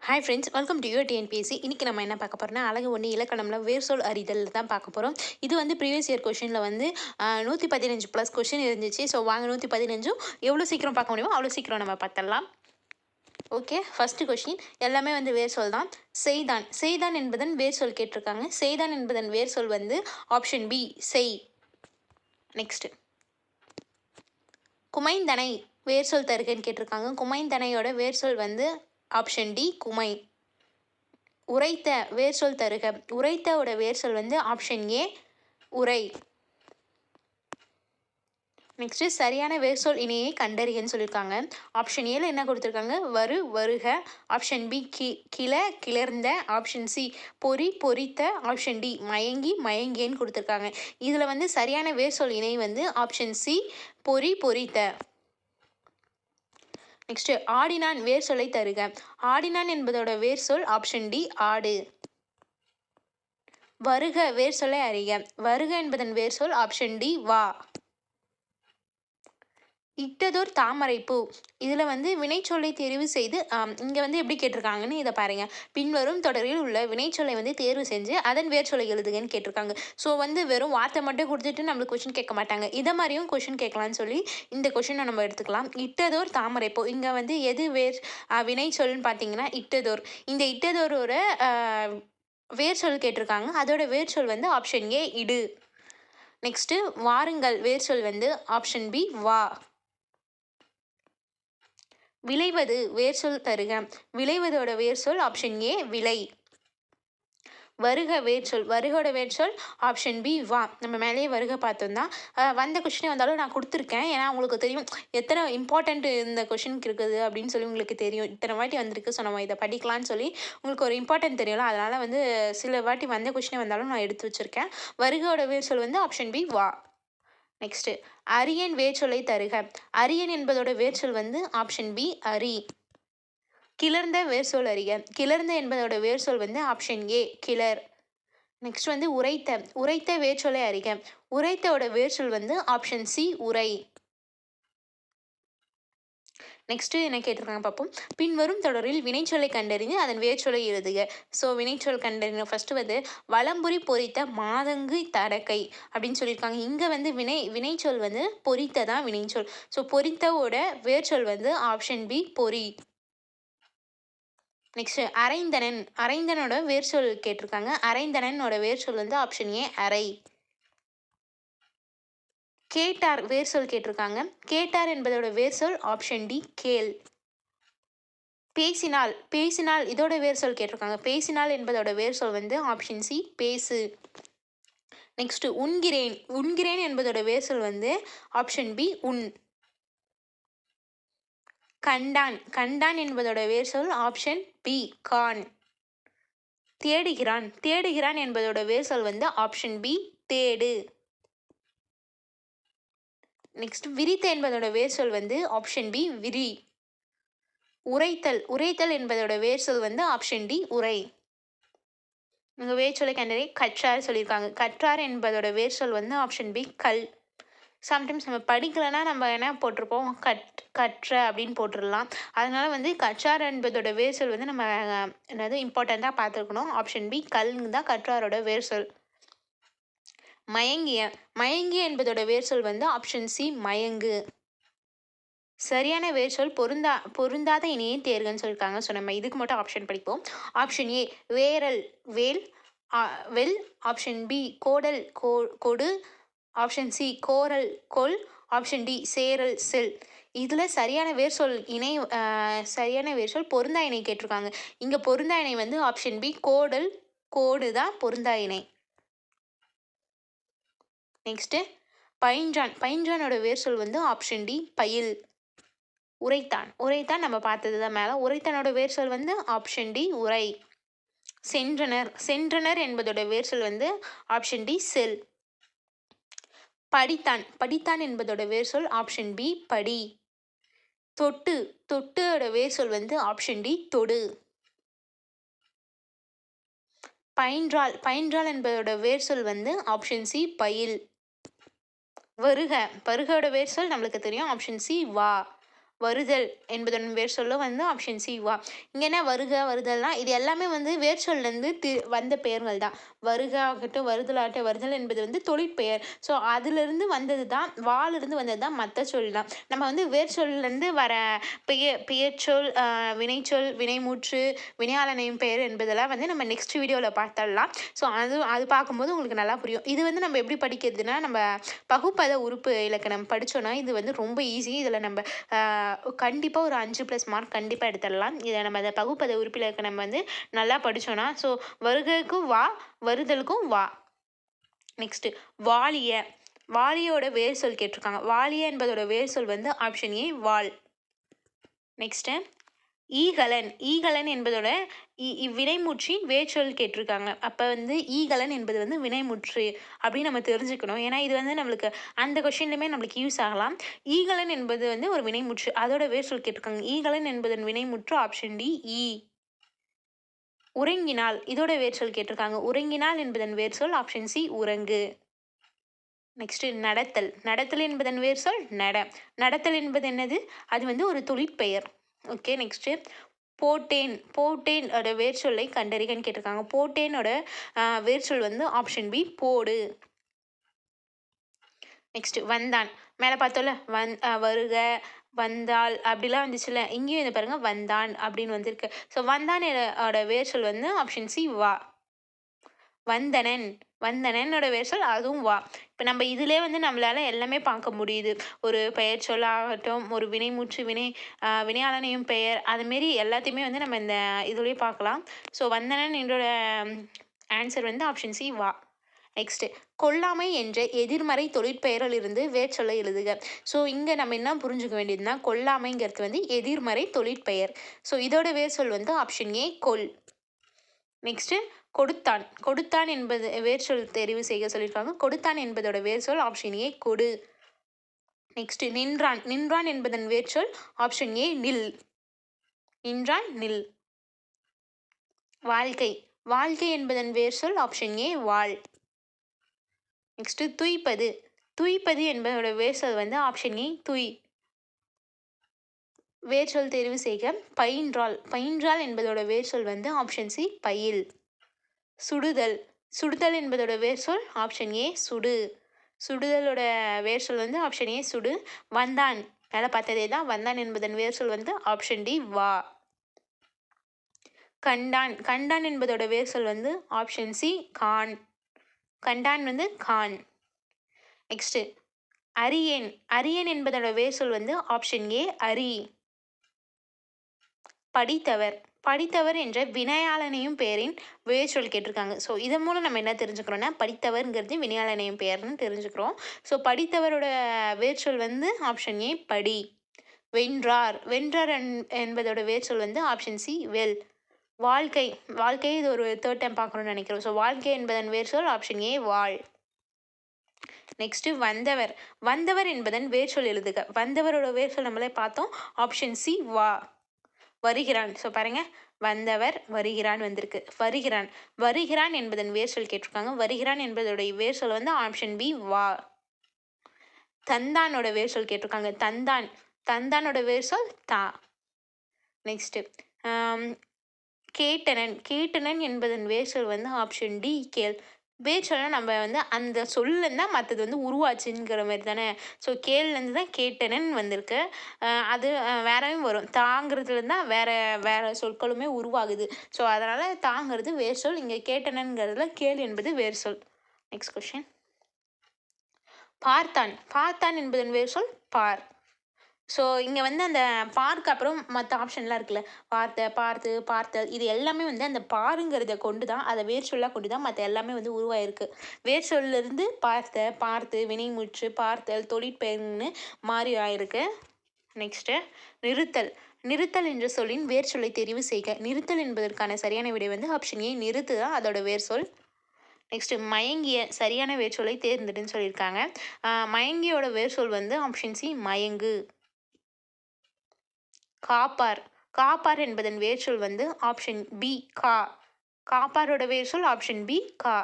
Hi friends, welcome to your TNPSC. இன்றைக்கி நம்ம என்ன பார்க்க போகிறோம்னா, அழகு ஒன்று இலக்கணம்ல வேர்சொல் அறிதல் தான் பார்க்க போகிறோம். இது வந்து ப்ரீவியஸ் இயர் கொஷினில் வந்து 115 ப்ளஸ் கொஷின் இருந்துச்சு. ஸோ வாங்க 115 எவ்வளோ சீக்கிரம் பார்க்க முடியுமோ அவ்வளோ சீக்கிரம் நம்ம பார்த்துடலாம். ஓகே, ஃபஸ்ட்டு கொஷின் எல்லாமே வந்து வேர்சொல் தான். செய்தான். செய்தான் என்பதன் வேர்சொல் கேட்டிருக்காங்க. செய்தான் என்பதன் வேர்சொல் வந்து ஆப்ஷன் பி செய். நெக்ஸ்ட்டு குமைந்தனை வேர்சொல் தருகன்னு கேட்டிருக்காங்க. குமைந்தனையோட வேர்சொல் வந்து ஆப்ஷன் டி குமை. உரைத்த வேர்சொல் தருக. உரைத்தோட வேர்சொல் வந்து ஆப்ஷன் ஏ உரை. நெக்ஸ்ட் சரியான வேர்சொல் இணையை கண்டறியன்னு சொல்லியிருக்காங்க. ஆப்ஷன் ஏல என்ன கொடுத்துருக்காங்க, வருக. ஆப்ஷன் பி கிள கிளர்ந்த. ஆப்ஷன் சி பொறி பொறித்த. ஆப்ஷன் டி மயங்கி மயங்கியன்னு கொடுத்துருக்காங்க. இதில் வந்து சரியான வேர்சொல் இணை வந்து ஆப்ஷன் சி பொறி பொறித்த. நெக்ஸ்ட் ஆடினான் வேர்சொல்லை தருக. ஆடினான் என்பதோட வேர்சொல் ஆப்ஷன் டி ஆடு. வருக வேர்சொல்லை அறிக. வருக என்பதன் வேர்சொல் ஆப்ஷன் டி வா. இட்டதோர் தாமரைப்பூ. இதில் வந்து வினைச்சொல்லை தேர்வு செய்து இங்கே வந்து எப்படி கேட்டிருக்காங்கன்னு இதை பாருங்க. பின்வரும் தொடரில் உள்ள வினைச்சொல்லை வந்து தேர்வு செஞ்சு அதன் வேர்ச்சொல்லை எழுதுகன்னு கேட்டிருக்காங்க. ஸோ வந்து வெறும் வார்த்தை மட்டும் கொடுத்துட்டு நம்மளுக்கு கொஷின் கேட்க மாட்டாங்க. இதை மாதிரியும் கொஷின் கேட்கலான்னு சொல்லி இந்த கொஷினை நம்ம எடுத்துக்கலாம். இட்டதோர் தாமரைப்பூ. இங்கே வந்து எது வினைச்சொல்னு பார்த்தீங்கன்னா இட்டதோர். இந்த இட்டதோரோட வேர்ச்சொல் கேட்டிருக்காங்க. அதோட வேர்ச்சொல் வந்து ஆப்ஷன் ஏ இடு. நெக்ஸ்ட்டு வாருங்கள் வேர்ச்சொல் வந்து ஆப்ஷன் பி வா. விளைவது வேர்சொல் தருக. விளைவதோட வேர்சொல் ஆப்ஷன் ஏ விளை. வருக வேர்ச்சொல். வருகோட வேர்ச்சொல் ஆப்ஷன் பி வா. நம்ம மேலேயே வருக பார்த்தோம் தான். வந்த கொஷினே வந்தாலும் நான் கொடுத்துருக்கேன். ஏன்னா உங்களுக்கு தெரியும் எத்தனை இம்பார்ட்டண்ட் இந்த கொஷினுக்கு இருக்குது அப்படின்னு சொல்லி உங்களுக்கு தெரியும். இத்தனை வாட்டி வந்திருக்கு. ஸோ நம்ம இதை படிக்கலான்னு சொல்லி உங்களுக்கு ஒரு இம்பார்ட்டன்ட் தெரியல. அதனால் வந்து சில வாட்டி வந்த கொஷினே வந்தாலும் நான் எடுத்து வச்சுருக்கேன். வருகோட வேர்ச்சொல் வந்து ஆப்ஷன் பி வா. நெக்ஸ்ட்டு அரியன் வேர்ச்சொல்லை தருக. அரியன் என்பதோட வேர்ச்சொல் வந்து ஆப்ஷன் பி அரி. கிளர்ந்த வேர்ச்சொல் அறிக. கிளர்ந்த என்பதோட வேர்ச்சொல் வந்து ஆப்ஷன் ஏ கிளர். நெக்ஸ்ட் வந்து உரைத்த. உரைத்த வேர்ச்சொல்லை அறிக. உரைத்தோட வேர்ச்சொல் வந்து ஆப்ஷன் சி உரை. நெக்ஸ்ட்டு என்ன கேட்டிருக்காங்க பார்ப்போம். பின்வரும் தொடரில் வினைச்சொல்லை கண்டறிந்து அதன் வேர்ச்சொல்லை எழுதுக. ஸோ வினைச்சொல் கண்டறிஞ்சோம். ஃபஸ்ட்டு வந்து வலம்புரி பொறித்த மாதங்கு தடக்கை அப்படின்னு சொல்லியிருக்காங்க. இங்கே வந்து வினைச்சொல் வந்து பொறித்த தான் வினைச்சொல். ஸோ பொறித்தவோட வேர்ச்சொல் வந்து ஆப்ஷன் பி பொறி. நெக்ஸ்ட் அரைந்தனன். அரைந்தனோட வேர்ச்சொல் கேட்டிருக்காங்க. அரைந்தனனோட வேர்ச்சொல் வந்து ஆப்ஷன் ஏ அரை. கேட்டார் வேர்சொல் கேட்டிருக்காங்க. கேட்டார் என்பதோட வேர்சொல் ஆப்ஷன் டி கேள். பேசினால். பேசினால் இதோட வேர்சொல் கேட்டிருக்காங்க. பேசினால் என்பதோட வேர்சொல் வந்து ஆப்ஷன் சி பேசு. நெக்ஸ்ட் உண்கிறேன். உண்கிறேன் என்பதோட வேர்சொல் வந்து ஆப்ஷன் பி உண். கண்டான். கண்டான் என்பதோட வேர்சொல் ஆப்ஷன் பி கான். தேடுகிறான். தேடுகிறான் என்பதோட வேர்சொல் வந்து ஆப்ஷன் பி தேடு. நெக்ஸ்ட் விரித்த என்பதோட வேர்சொல் வந்து ஆப்ஷன் பி விரி. உரைத்தல். உரைத்தல் என்பதோட வேர்சொல் வந்து ஆப்ஷன் டி உரை. இங்கே வேர்ச்சொல்லை கண்டறி கற்றார் சொல்லியிருக்காங்க. கற்றார் என்பதோட வேர்சொல் வந்து ஆப்ஷன் பி கல். சம்டைம்ஸ் நம்ம படிக்கலைன்னா நம்ம என்ன போட்டிருப்போம், கற்ற அப்படின்னு போட்டுடலாம். அதனால வந்து கற்றார் என்பதோட வேர்சொல் வந்து நம்ம என்னது இம்பார்ட்டண்ட்டாக பார்த்துருக்கணும். ஆப்ஷன் பி கல்னு தான் கற்றாரோட வேர்சொல். மயங்கிய. மயங்கிய என்பதோட வேர்சொல் வந்து ஆப்ஷன் சி மயங்கு. சரியான வேர்ச்சொல் பொருந்தாத இணையை தேர்கன்னு சொல்லியிருக்காங்க. ஸோ நம்ம இதுக்கு மட்டும் ஆப்ஷன் படிப்போம். ஆப்ஷன் ஏ வேரல் வேல் வெல். ஆப்ஷன் பி கோடல் கொடு. ஆப்ஷன் சி கோரல் கொல். ஆப்ஷன் டி சேரல் செல். இதில் சரியான வேர்ச்சொல் இணை சரியான வேர்ச்சொல் பொருந்தா இணை கேட்டிருக்காங்க. இங்கே பொருந்தா இணை வந்து ஆப்ஷன் பி கோடல் கோடு தான் பொருந்தா இணை. நெக்ஸ்ட்டு பயின்றான். பயின்றானோட வேர்ச்சொல் வந்து ஆப்ஷன் டி பயில். உரைத்தான். உரைத்தான் நம்ம பார்த்தது தான் மேலே. உரைத்தானோட வேர்ச்சொல் வந்து ஆப்ஷன் டி உரை. சென்றனர். சென்றனர் என்பதோட வேர்ச்சொல் வந்து ஆப்ஷன் டி செல். படித்தான். படித்தான் என்பதோட வேர்ச்சொல் ஆப்ஷன் பி படி. தொட்டு. தொட்டோட வேர்ச்சொல் வந்து ஆப்ஷன் டி தொடு. பயின்றாள். பயின்றாள் என்பதோட வேர்ச்சொல் வந்து ஆப்ஷன் சி பயில். வருக. வருகோட வேர்ச்சொல் நம்மளுக்கு தெரியும். ஆப்ஷன் சி வா. வருதல் என்பதன் வேர் சொல்லும் வந்து ஆப்ஷன் சி வா. இங்கே என்ன வருக வருதல்னா இது எல்லாமே வந்து வேர் சொல்லேருந்து வந்த பெயர்கள் தான். வருக ஆகட்டும் வருதலாகட்டும், வருதல் என்பது வந்து தொழிற்பெயர். ஸோ அதிலிருந்து வந்தது தான், வாலிருந்து வந்தது தான் மற்ற சொல் தான். நம்ம வந்து வேர் சொல்லேருந்து வர பெயர்ச்சொல், வினைச்சொல், வினைமுற்று, வினையாளனையும் பெயர் என்பதெல்லாம் வந்து நம்ம நெக்ஸ்ட் வீடியோவில் பார்த்துடலாம். ஸோ அது பார்க்கும்போது உங்களுக்கு நல்லா புரியும். இது வந்து நம்ம எப்படி படிக்கிறதுனா, நம்ம பகுப்பத உறுப்பு இலக்கணம் படித்தோன்னா இது வந்து ரொம்ப ஈஸி. இதில் நம்ம கண்டிப்பாக ஒரு 5+ மார்க் கண்டிப்பாக எடுத்துடலாம். இதை நம்ம அந்த பகுப்பத உறுப்பு இலக்கணம் வந்து நல்லா படித்தோன்னா, ஸோ வருகைக்கும் வா, வருதலுக்கும் வா. நெக்ஸ்ட்டு வாலிய. வாலியோட வேர் சொல் கேட்டிருக்காங்க. வாலிய என்பதோட வேர் சொல் வந்து ஆப்ஷன் ஏ வால். நெக்ஸ்ட்டு ஈகலன். ஈகலன் என்பதோட வினைமுற்றின் வேர்ச்சொல் கேட்டிருக்காங்க. அப்போ வந்து ஈகலன் என்பது வந்து வினைமுற்று அப்படின்னு நம்ம தெரிஞ்சுக்கணும். ஏன்னா இது வந்து நம்மளுக்கு அந்த கொஷின்லையுமே நம்மளுக்கு யூஸ் ஆகலாம். ஈகலன் என்பது வந்து ஒரு வினைமுற்று, அதோட வேர்ச்சொல் கேட்டிருக்காங்க. ஈகலன் என்பதன் வினைமுற்று ஆப்ஷன் டி ஈ. உறங்கினால் இதோட வேர்ச்சொல் கேட்டிருக்காங்க. உறங்கினால் என்பதன் வேர்ச்சொல் ஆப்ஷன் சி உறங்கு. நெக்ஸ்ட் நடத்தல். நடத்தல் என்பதன் வேர்ச்சொல் நட. நடத்தல் என்பது என்னது? அது வந்து ஒரு தொழிற்பெயர். ஓகே. நெக்ஸ்ட்டு போட்டேன். போட்டேனோட வேர்ச்சொல்லை கண்டறிகன்னு கேட்டிருக்காங்க. போட்டேனோட வேர்ச்சொல் வந்து ஆப்ஷன் பி போடு. நெக்ஸ்ட் வந்தான். மேலே பார்த்தோம்ல வருக, வந்தால் அப்படிலாம் வந்துச்சுல்ல, இங்கேயும் இதை பாருங்க வந்தான் அப்படின்னு வந்திருக்கு. ஸோ வந்தான் வேர்ச்சொல் வந்து ஆப்ஷன் சி வா. வந்தனன். வந்தனனோட வேர்ச்சொல் அதுவும் வா. இப்போ நம்ம இதிலே வந்து நம்மளால எல்லாமே பார்க்க முடியுது. ஒரு பெயர் சொல்லாகட்டும், ஒரு வினைமுற்று, வினையாளனையும் பெயர், அதுமாரி எல்லாத்தையுமே வந்து நம்ம இந்த இதுலேயே பார்க்கலாம். ஸோ வந்தனன் என்னோட ஆன்சர் வந்து ஆப்ஷன் சி வா. நெக்ஸ்ட்டு கொல்லாமை என்ற எதிர்மறை தொழிற்பெயரில் இருந்து வேர்ச்சொல்லை எழுதுக. ஸோ இங்கே நம்ம என்ன புரிஞ்சுக்க வேண்டியதுன்னா, கொல்லாமைங்கிறது வந்து எதிர்மறை தொழிற்பெயர். ஸோ இதோட வேர்ச்சொல் வந்து ஆப்ஷன் ஏ கொல். நெக்ஸ்ட்டு கொடுத்தான். கொடுத்தான் என்பது வேர்ச்சொல் தெரிவு செய்ய சொல்லியிருக்காங்க. கொடுத்தான் என்பதோட வேர்ச்சொல் ஆப்ஷன் ஏ கொடு. நெக்ஸ்ட் நின்றான். நின்றான் என்பதன் வேர்ச்சொல் ஆப்ஷன் ஏ நில். நின்றான் நில். வாழ்க்கை. வாழ்க்கை என்பதன் வேர்ச்சொல் ஆப்ஷன் ஏ வாழ். நெக்ஸ்ட் துய்ப்பது. துய்ப்பது என்பதோட வேர்ச்சொல் வந்து ஆப்ஷன் ஏ துய். வேர்ச்சொல் தெரிவு செய்க. பயின்றாள். பயின்றாள் என்பதோட வேர்ச்சொல் வந்து ஆப்ஷன் சி பயில். சுடுதல். சுடுதல் என்பதோட வேர்ச்சொல் ஆப்ஷன் ஏ சுடு. சுடுதலோட வேர்ச்சொல் வந்து ஆப்ஷன் ஏ சுடு. வந்தான். மேலே பார்த்ததே தான். வந்தான் என்பதன் வேர்ச்சொல் வந்து ஆப்ஷன் டி வா. கண்டான். கண்டான் என்பதோட வேர்ச்சொல் வந்து ஆப்ஷன் சி கான். கண்டான் வந்து கான். நெக்ஸ்ட் அரியன். அரியன் என்பதோட வேர்ச்சொல் வந்து ஆப்ஷன் ஏ அரி. படித்தவர். படித்தவர் என்ற வினையாளனையும் பெயரின் வேர்ச்சொல் கேட்டிருக்காங்க. ஸோ இதன் மூலம் நம்ம என்ன தெரிஞ்சுக்கிறோம்னா, படித்தவர்ங்கிறது வினையாளனையும் பெயர்னு தெரிஞ்சுக்கிறோம். ஸோ படித்தவரோட வேர்ச்சொல் வந்து ஆப்ஷன் ஏ படி. வென்றார். வென்றார் என்பதோட வேர்ச்சொல் வந்து ஆப்ஷன் சி வெல். வாழ்க்கை. வாழ்க்கை இது ஒரு 3rd டைம் பார்க்கணும்னு நினைக்கிறோம். ஸோ வாழ்க்கை என்பதன் வேர்ச்சொல் ஆப்ஷன் ஏ வாழ். நெக்ஸ்ட் வந்தவர். வந்தவர் என்பதன் வேர்ச்சொல் எழுதுக. வந்தவரோட வேர்ச்சொல் நம்மளே பார்த்தோம். ஆப்ஷன் சி வா. வருகிறான். ஸோ பாருங்க, வந்தவர் வருகிறான் வந்திருக்கு. வருகிறான். வருகிறான் என்பதன் வேர்ச்சொல் கேட்டிருக்காங்க. வருகிறான் என்பதோடைய வேர்ச்சொல் வந்து ஆப்ஷன் பி வா. தந்தானோட வேர்ச்சொல் கேட்டிருக்காங்க. தந்தான். தந்தானோட வேர்ச்சொல் தா. நெக்ஸ்ட் கேட்டனன். கேட்டனன் என்பதன் வேர்ச்சொல் வந்து ஆப்ஷன் டி கேள். வேர்ச்சொல்னா நம்ம வந்து அந்த சொல்லேருந்து தான் மற்றது வந்து உருவாச்சுங்கிற மாதிரி தானே. ஸோ கேள்லேருந்து தான் கேட்டனன் வந்திருக்கு. அது வேறவும் வரும். தாங்கிறதுலேருந்து தான் வேற சொற்களுமே உருவாகுது. ஸோ அதனால் தாங்கிறது வேர்ச்சொல். இங்கே கேட்டனன்கிறதுல கேள் என்பது வேர்ச்சொல். Next question. பார்த்தான். பார்த்தான் என்பதன் வேர்ச்சொல் பார். ஸோ இங்கே வந்து அந்த பார்க்கு அப்புறம் மற்ற ஆப்ஷன்லாம் இருக்குல்ல, பார்த்து, பார்த்தல், இது எல்லாமே வந்து அந்த பாருங்கிறத கொண்டு தான், அதை வேர்ச்சொல்லாக கொண்டு தான் மற்ற எல்லாமே வந்து உருவாயிருக்கு. வேர்ச்சொல்லிருந்து பார்த்து, வினைமுற்று, பார்த்தல், தொழிற்பெயர்னு மாறி ஆயிருக்கு. நெக்ஸ்ட்டு நிறுத்தல். நிறுத்தல் என்ற சொல்லின் வேர்ச்சொல்லை தெரிவு செய்க. நிறுத்தல் என்பதற்கான சரியான விடை வந்து ஆப்ஷன் ஏ நிறுத்து தான் அதோட வேர்ச்சொல். நெக்ஸ்ட் மயங்கிய. சரியான வேர்ச்சொல்லை தேர்ந்தெடுன்னு சொல்லியிருக்காங்க. மயங்கியோட வேர்ச்சொல் வந்து ஆப்ஷன் சி மயங்கு. காப்பார். காப்பார் என்பதன் வேர்ச்சொல் வந்து ஆப்ஷன் பி கா. காப்பாரோட வேர்ச்சொல் ஆப்ஷன் பி கா.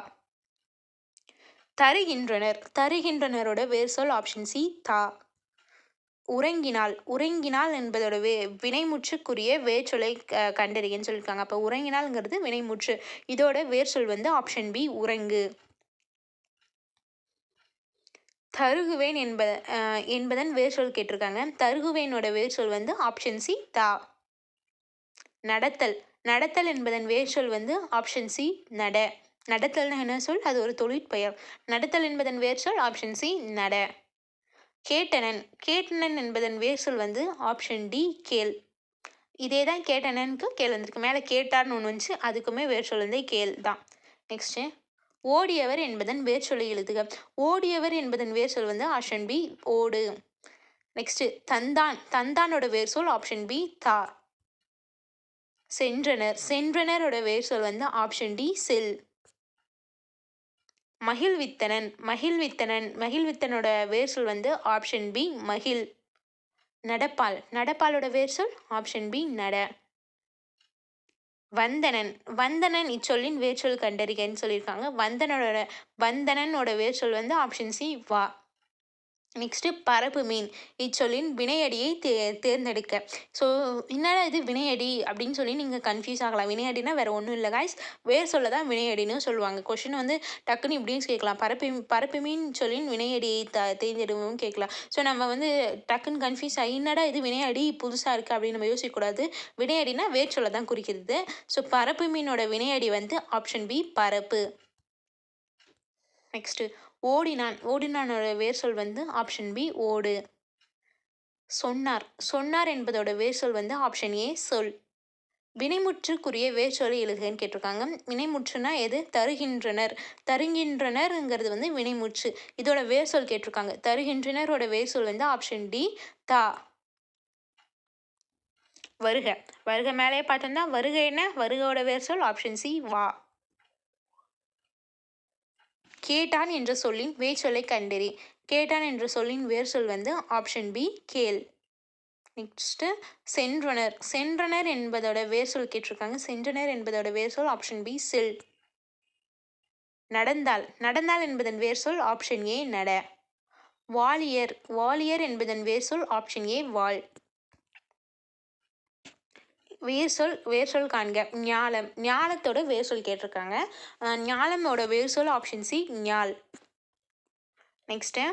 தருகின்றனர். தருகின்றனரோட வேர்ச்சொல் ஆப்ஷன் சி தா. உறங்கினால் உறங்கினால் என்பதோட வினைமுற்றுக்குரிய வேர்ச்சொல்லை கண்டறியன்னு சொல்லியிருக்காங்க. அப்போ உறங்கினால்ங்கிறது வினைமுற்று. இதோட வேர்ச்சொல் வந்து ஆப்ஷன் பி உறங்கு. தருகுவேன் என்பதன் வேர்ச்சொல் கேட்டிருக்காங்க. தருகுவேனோட வேர்ச்சொல் வந்து ஆப்ஷன் சி தா. நடத்தல் நடத்தல் என்பதன் வேர்ச்சொல் வந்து ஆப்ஷன் சி நட. நடத்தல்னா என்ன சொல்? அது ஒரு தொழிற்பெயர். நடத்தல் என்பதன் வேர்ச்சொல் ஆப்ஷன் சி நட. கேட்டனன் கேட்டனன் என்பதன் வேர்ச்சொல் வந்து ஆப்ஷன் டி கேள். இதே தான் கேட்டனனுக்கு கேள் வந்திருக்கு. மேலே கேட்டார்னு ஒன்று வந்துச்சு, அதுக்குமே வேர்ச்சொல் வந்து கேள் தான். நெக்ஸ்ட்டு ஓடியவர் என்பதன் வேர்ச்சொல்லை எழுதுக. ஓடியவர் என்பதன் வேர்ச்சொல் வந்து ஆப்ஷன் பி ஓடு. நெக்ஸ்ட்டு தந்தான் தந்தானோட வேர்ச்சொல் ஆப்ஷன் பி தா. சென்றனர் சென்றனரோட வேர்ச்சொல் வந்து ஆப்ஷன் டி செல். மகிழ்வித்தனன் மகிழ்வித்தனோட வேர்ச்சொல் வந்து ஆப்ஷன் பி மகிழ். நடப்பால் நடப்பாலோட வேர்ச்சொல் ஆப்ஷன் பி நட. வந்தனன் இச்சொல்லின் வேர்ச்சொல் கண்டறிகன்னு சொல்லியிருக்காங்க. வந்தனனோட வேர்ச்சொல் வந்து ஆப்ஷன் சி வா. நெக்ஸ்ட்டு பரப்பு மீன் இச்சொல்லின் வினையடியை தேர்ந்தெடுக்க. ஸோ என்னடா இது வினையடி அப்படின்னு சொல்லி நீங்கள் கன்ஃபியூஸ் ஆகலாம். வினையடினா வேறு ஒன்றும் இல்லை காய்ஸ், வேர் சொல்ல தான் வினையடின்னு சொல்லுவாங்க. கொஷின் வந்து டக்குன்னு இப்படின்னு கேட்கலாம், பரப்பு மீன் சொல்லின் வினையடியை தேர்ந்தெடுவும் கேட்கலாம். ஸோ நம்ம வந்து டக்குன்னு கன்ஃபியூஸ் ஆகி என்னடா இது வினையடி புதுசாக இருக்குது அப்படின்னு நம்ம யோசிக்கக்கூடாது. வினையடினா வேர் சொல்ல தான் குறிக்கிறது. ஸோ பரப்பு மீனோட வினையடி வந்து ஆப்ஷன் பி பரப்பு. நெக்ஸ்ட்டு ஓடினானோட வேர்ச்சொல் வந்து ஆப்ஷன் பி ஓடு. சொன்னார் என்பதோட வேர்ச்சொல் வந்து ஆப்ஷன் ஏ சொல். வினைமுற்றுக்குரிய வேர்ச்சொல்லை எழுதுகன்னு கேட்டிருக்காங்க. வினைமுற்றுனா எது? தருகின்றனர்ங்கிறது வந்து வினைமுற்று. இதோட வேர்ச்சொல் கேட்டிருக்காங்க. தருகின்றனரோட வேர்ச்சொல் வந்து ஆப்ஷன் டி தா. வருக மேலே பார்த்தோம்னா வருக என்ன? வருகையோட வேர்ச்சொல் ஆப்ஷன் சி வா. கேட்டான் என்ற சொல்லின் வேர்ச்சொல்லை கண்டறி. கேட்டான் என்ற சொல்லின் வேர்ச்சொல் வந்து ஆப்ஷன் பி கேள். நெக்ஸ்ட்டு சென்றனர் என்பதோட வேர்ச்சொல் கேட்டிருக்காங்க. சென்றனர் என்பதோட வேர்ச்சொல் ஆப்ஷன் பி செல். நடந்தால் என்பதன் வேர்ச்சொல் ஆப்ஷன் ஏ நட. வாலியர் என்பதன் வேர்ச்சொல் ஆப்ஷன் ஏ வாள். வேர்ச்சொல் காண்க. ஞாலத்தோட வேர்ச்சொல் கேட்டிருக்காங்க. ஞாலமோட வேர்ச்சொல் ஆப்ஷன் சி ஞால். நெக்ஸ்ட்டு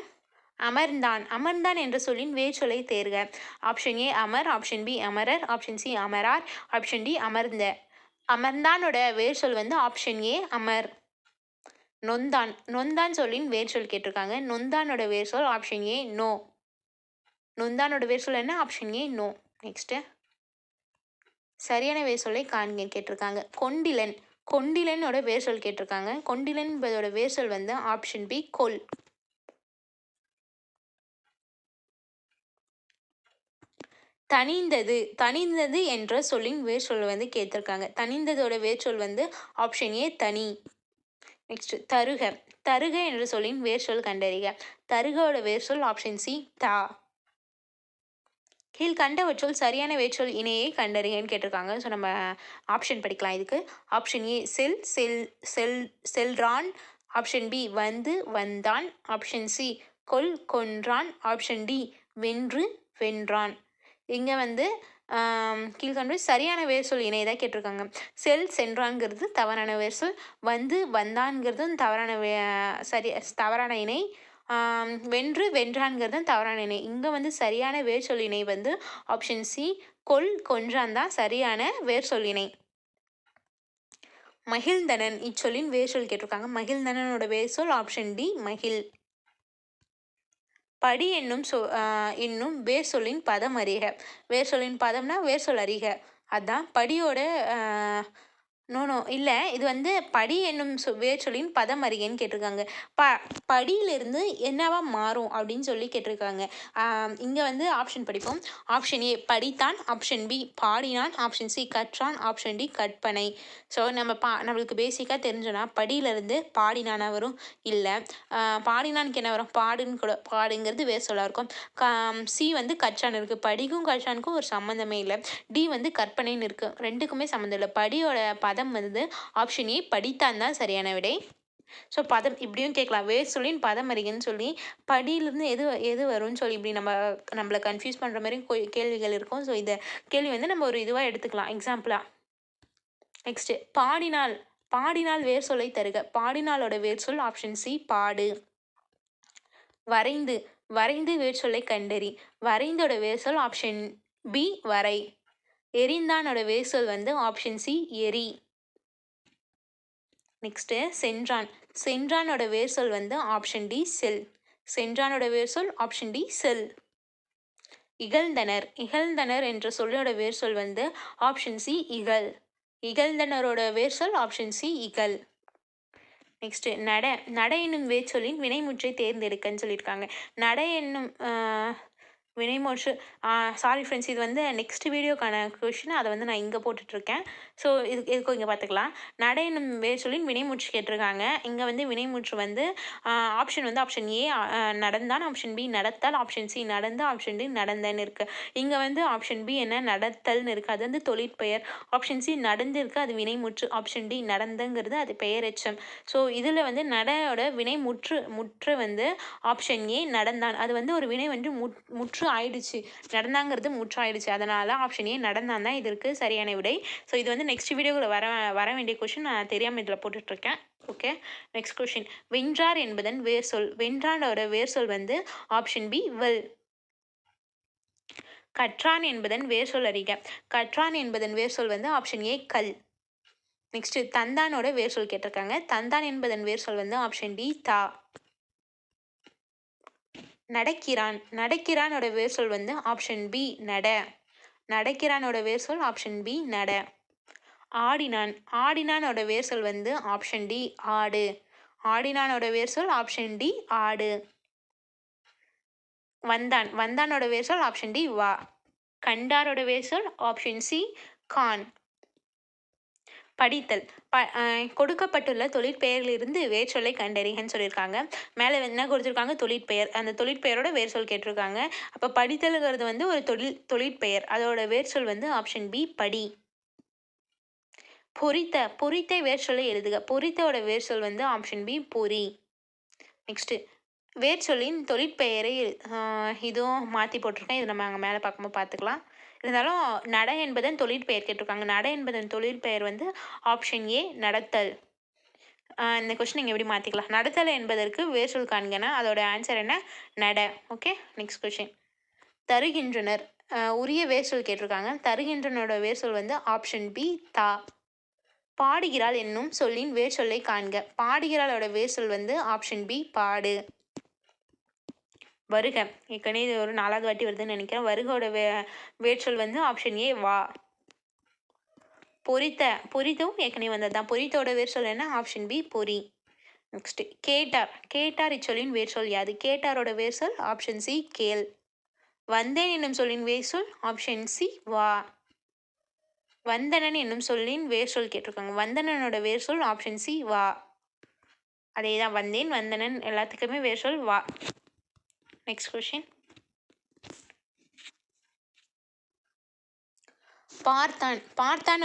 அமர்ந்தான் என்ற சொல்லின் வேர்ச்சொல்லை தேர்க. ஆப்ஷன் ஏ அமர், ஆப்ஷன் பி அமரர், ஆப்ஷன் சி அமரார், ஆப்ஷன் டி அமர்ந்த. அமர்ந்தானோட வேர்ச்சொல் வந்து ஆப்ஷன் ஏ அமர். நொந்தான் சொல்லின் வேர்ச்சொல் கேட்டிருக்காங்க. நொந்தானோட வேர்ச்சொல் ஆப்ஷன் ஏ நோ. நொந்தானோட வேர்ச்சொல் என்ன? Option A no. நெக்ஸ்ட்டு சரியான வேர்ச்சொல்லை காண்க கேட்டிருக்காங்க. கொண்டிலனோட வேர்ச்சொல் கேட்டிருக்காங்க. கொண்டிலன் என்பதோட வேர்ச்சொல் வந்து ஆப்ஷன் பி கொல். தனிந்தது என்ற சொல்லின் வேர்ச்சொல் வந்து கேட்டிருக்காங்க. தனிந்ததோட வேர்ச்சொல் வந்து ஆப்ஷன் ஏ தனி. நெக்ஸ்ட் தருக என்ற சொல்லின் வேர்ச்சொல் கண்டறிக. தருகோட வேர்ச்சொல் ஆப்ஷன் சி தா. கீழ்கண்டவற்றுள் சரியான வேர்ச்சொல் இணையை கண்டறியன்னு கேட்டிருக்காங்க. ஸோ நம்ம ஆப்ஷன் படிக்கலாம் இதுக்கு. ஆப்ஷன் ஏ செல்றான், ஆப்ஷன் பி வந்தான், ஆப்ஷன் சி கொன்றான், ஆப்ஷன் டி வென்றான். இங்கே வந்து கீழ்கண்டு சரியான வேர்ச்சொல் இணை தான் கேட்டிருக்காங்க. சென்றான்ங்கிறது தவறான வேர்ச்சொல். வந்தான்ங்கிறதும் தவறான இணை. வென்றான்ங்கிறது தவறான இணை. இங்கே வந்து சரியான வேர்ச்சொல் இணை வந்து ஆப்ஷன் சி கொன்றான் தான் சரியான வேர்ச்சொல் இணை. மகிழ்ந்தனன் இச்சொல்லின் வேர்ச்சொல் கேட்டிருக்காங்க. மகிழ்ந்தனனோட வேர்ச்சொல் ஆப்ஷன் டி மகிழ். படி என்னும் வேர்ச்சொல்லின் பதம் அறிக. வேர்ச்சொல்லின் பதம்னா வேர்ச்சொல் அறிக. அதான் படியோட இல்லை, இது வந்து படி என்னும் வேர்ச்சொல்லின் பதம் அறிகன்னு கேட்டிருக்காங்க. படியிலிருந்து என்னவா மாறும் அப்படின்னு சொல்லி கேட்டிருக்காங்க. இங்கே வந்து ஆப்ஷன் படிப்போம். ஆப்ஷன் ஏ படித்தான், ஆப்ஷன் பி பாடினான், ஆப்ஷன் சி கற்றான், ஆப்ஷன் டி கற்பனை. ஸோ நம்மளுக்கு பேசிக்காக தெரிஞ்சோன்னா படியிலிருந்து பாடினானா வரும். இல்லை, பாடினானுக்கு என்ன வரும்? பாடுங்கிறது வேர்ச்சொல்லாக இருக்கும். சி வந்து கற்றான் இருக்குது. படிக்கும் கற்றானுக்கும் ஒரு சம்மந்தமே இல்லை. டி வந்து கற்பனைன்னு இருக்குது. ரெண்டுக்குமே சம்மந்தம் இல்லை. படியோட பதம் வந்து ஆப்ஷன் ஏ படித்தான் தான் சரியான விடை. ஸோ பதம் இப்படியும் கேட்கலாம். வேர் சொல்லின் பதம் அறிகன்னு சொல்லி படியிலிருந்து எது எது வரும்னு சொல்லி இப்படி நம்மளை கன்ஃபியூஸ் பண்ணுற மாதிரி கேள்விகள் இருக்கும். ஸோ இந்த கேள்வி வந்து நம்ம ஒரு இதுவாக எடுத்துக்கலாம் எக்ஸாம்பிளாக. நெக்ஸ்ட்டு பாடினால். பாடினால் வேர் சொல்லை தருக. பாடினாலோட வேர் சொல் ஆப்ஷன் சி பாடு. வரைந்து. வரைந்து வேர் சொல்லை கண்டறி. வரைந்தோட வேர் சொல் ஆப்ஷன் பி வரை. எரிந்தானோட வேர் சொல் வந்து ஆப்ஷன் சி எரி. நெக்ஸ்ட்டு சென்றான். சென்றானோட வேர் சொல் வந்து ஆப்ஷன் டி செல். சென்றானோட வேர் சொல் ஆப்ஷன் டி செல். இகழ்ந்தனர். இகழ்ந்தனர் என்ற சொல்லோட வேர் சொல் வந்து ஆப்ஷன் சி இகழ். இகழ்ந்தனரோட வேர் சொல் ஆப்ஷன் சி இகழ். நெக்ஸ்ட்டு நட. நட என்னும் வேர் சொல்லின் வினைமுற்றை தேர்ந்தெடுக்கன்னு சொல்லியிருக்காங்க. நட என்னும் வினைமுற்று சாரி ஃப்ரெண்ட்ஸ், இது வந்து நெக்ஸ்ட் வீடியோக்கான கொஷின். அதை வந்து நான் இங்கே போட்டுட்ருக்கேன். ஸோ இதுக்கும் இங்கே பார்த்துக்கலாம். நட என்னும் வேர் சொல்லின் வினைமுற்று கேட்டிருக்காங்க. இங்கே வந்து வினைமுற்று வந்து ஆப்ஷன் வந்து ஆப்ஷன் ஏ நடந்தான், ஆப்ஷன் பி நடத்தால், ஆப்ஷன் சி நடந்து, ஆப்ஷன் டி நடந்தன்னு இருக்குது. இங்கே வந்து ஆப்ஷன் பி என்ன நடத்தல்னு இருக்குது, அது வந்து தொழிற்பெயர். ஆப்ஷன் சி நடந்து இருக்குது, அது வினைமுற்று. ஆப்ஷன் டி நடந்தங்கிறது அது பெயரெச்சம். ஸோ இதில் வந்து நடையோட வினைமுற்று வந்து ஆப்ஷன் ஏ நடந்தான். அது வந்து ஒரு வினை வந்து முற்று ஆயிடுச்சு, நடந்தாங்கிறது முற்று ஆயிடுச்சு. அதனால ஆப்ஷன் ஏ நடந்தான் தான் இதற்கு சரியான விடை. ஸோ இது வந்து நெக்ஸ்ட் வீடியோவில் வர வேண்டிய கொஷின். நான் தெரியாமல் இதில் போட்டுட்ருக்கேன். Okay, next question. வென்றார் என்பதன் வேர் சொல். வென்றானோட வேர் சொல் வந்து ஆப்ஷன் பி வெல். கற்றான் என்பதன் வேர் சொல் அறிக. கற்றான் என்பதன் வேர் சொல் வந்து ஆப்ஷன் ஏ கல். நெக்ஸ்ட் தந்தானோட வேர் சொல் கேட்டிருக்காங்க. தந்தான் என்பதன் வேர் சொல் வந்து ஆப்ஷன் டி தா. நடக்கிறான். நடக்கிறானோட வேர் சொல் வந்து ஆப்ஷன் பி நட. நடக்கிறானோட வேர் சொல் ஆப்ஷன் பி நட. ஆடினான். ஆடினானோட வேர் சொல் வந்து ஆப்ஷன் டி ஆடு. ஆடினானோட வேர் சொல் ஆப்ஷன் டி ஆடு. வந்தான். வந்தானோட வேர் சொல் ஆப்ஷன் டி வா. கண்டாரோட வேர் சொல் ஆப்ஷன் சி கான். படித்தல். கொடுக்கப்பட்டுள்ள தொழிற்பெயர்களிலிருந்து வேர் சொல்லை கண்டறிகன்னு சொல்லியிருக்காங்க. மேலே என்ன கொடுத்துருக்காங்க, தொழிற்பெயர். அந்த தொழிற்பெயரோட வேர் சொல் கேட்டிருக்காங்க. அப்போ படித்தல்ங்கிறது வந்து ஒரு தொழிற்பெயர். அதோட வேர் சொல் வந்து ஆப்ஷன் பி படி. பொறித்த. பொறித்த வேர் சொல்லை எழுதுக. பொறித்தோட வேர் சொல் வந்து ஆப்ஷன் பி பொறி. நெக்ஸ்ட்டு வேர் சொல்லின் தொழிற்பெயரை இதுவும் மாற்றி போட்டிருக்கேன். இது நம்ம அங்கே மேலே பார்க்கும்போது பார்த்துக்கலாம். இருந்தாலும் நட என்பதன் தொழிற்பெயர் கேட்டிருக்காங்க. நட என்பதன் தொழிற்பெயர் வந்து ஆப்ஷன் ஏ நடத்தல். இந்த கொஸ்டின் நீங்கள் எப்படி மாற்றிக்கலாம். நடத்தல் என்பதற்கு வேர் சொல் காண்கனா, அதோட ஆன்சர் என்ன, நட. Okay, next question. தருகின்றனர். உரிய வேர் சொல் கேட்டிருக்காங்க. தருகின்றனோட வேர் சொல் வந்து ஆப்ஷன் பி தா. பாடுகிறாள் என்னும் சொல்லின் வேர் சொல்லை காண்க. பாடுகிறாளோட வேர் சொல் வந்து ஆப்ஷன் பி பாடு. வருக. ஏற்கனவே இது ஒரு 4வது வாட்டி வருதுன்னு நினைக்கிறேன். வருகோட வேர் சொல் வந்து ஆப்ஷன் ஏ வா. பொறித்த. பொறித்தும் ஏற்கனவே வந்தது தான். பொறித்தோட வேர் சொல் என்ன, ஆப்ஷன் பி பொறி. நெக்ஸ்ட் கேட்டார். கேட்டார் இச்சொல்லின் வேர் சொல் யாது. கேட்டாரோட வேர் சொல் ஆப்ஷன் சி கேள். வந்தேன் என்னும் சொல்லின் வேர் சொல் ஆப்ஷன் சி வா. வந்தனன் என்னும் சொல்லின் வேர் சொல் கேட்டிருக்காங்க. வந்தனனோட வேர் சொல் ஆப்ஷன் சி வா. அதே தான், வந்தேன் வந்தனன் எல்லாத்துக்குமே வேர் சொல் வா. Next question. பார்த்தான். பார்த்தான்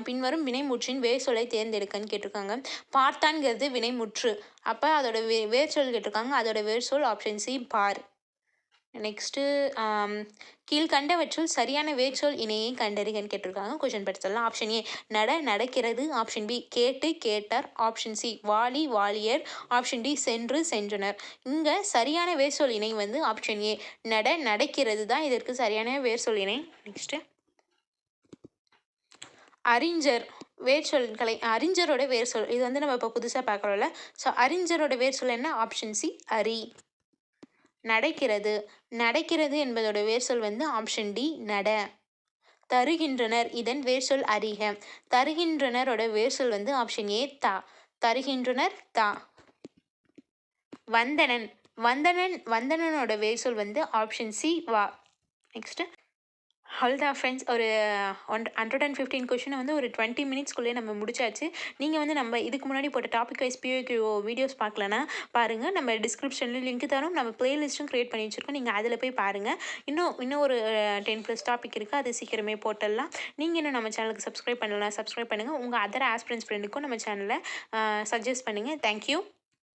பின்வரும் வினைமுற்றின் வேர் சொல்லை தேர்ந்தெடுக்கன்னு கேட்டிருக்காங்க. பார்த்தான்கிறது வினைமுற்று. அப்போ அதோட வேர் சொல் கேட்டிருக்காங்க. அதோட வேர் சொல் ஆப்ஷன் சி பார். நெக்ஸ்ட்டு கீழ்கண்டவற்றுள் சரியான வேர் சொல் இணையை கண்டறிகன்னு கேட்டிருக்காங்க. கொஷின் படிச்சிடலாம். ஆப்ஷன் ஏ நட நடக்கிறது. ஆப்ஷன் பி கேட்டு கேட்டார். ஆப்ஷன் சி வாலி வாலியர். ஆப்ஷன் டி சென்று சென்றனர். இங்கே சரியான வேர் சொல் இணை வந்து ஆப்ஷன் ஏ நட நடக்கிறது தான் இதற்கு சரியான வேர் சொல் இணை. நெக்ஸ்ட்டு அறிஞர். வேர் சொல்களை அறிஞரோட வேர் சொல், இது வந்து நம்ம இப்போ புதுசாக பார்க்குறோம்ல. ஸோ அறிஞரோட வேர் சொல் என்ன, ஆப்ஷன் சி அரி. நடக்கிறது. நடக்கிறது என்பதோட வேர் சொல் வந்து ஆப்ஷன் டி நட. தருகின்றனர் இதன் வேர் சொல் அறிக. தருகின்றனரோட வேர் சொல் வந்து ஆப்ஷன் ஏ தா. தருகின்றனர் தா. வந்தனன். வந்தனனோட வேர் சொல் வந்து ஆப்ஷன் சி வா. நெக்ஸ்ட் அவ்வளோதான் ஃப்ரெண்ட்ஸ். ஒரு 115 கொஷினை வந்து ஒரு 20 மினிட்ஸ்க்குள்ளேயே நம்ம முடிச்சாச்சு. நீங்கள் வந்து நம்ம இதுக்கு முன்னாடி போட்ட டாபிக் வைஸ் பிஓக்யூ வீடியோஸ் பார்க்கலன்னா பாருங்கள். நம்ம டிஸ்கிரிப்ஷனில் லிங்க் தரோம். நம்ம பிளேலிஸ்ட்டும் க்ரியேட் பண்ணி வச்சுருக்கோம். நீங்கள் அதில் போய் பாருங்கள். இன்னும் ஒரு 10+ டாபிக் இருக்குது. அது சீக்கிரமே போட்டுடலாம். நீங்கள் இன்னும் நம்ம சேனலுக்கு சப்ஸ்கிரைப் பண்ணலாம், சப்ஸ்கிரைப் பண்ணுங்கள். உங்கள் அதர் ஆஸ்பிரன்ஸ் ஃப்ரெண்டுக்கும் நம்ம சேனலை சஜஸ்ட் பண்ணுங்கள். தேங்க்யூ.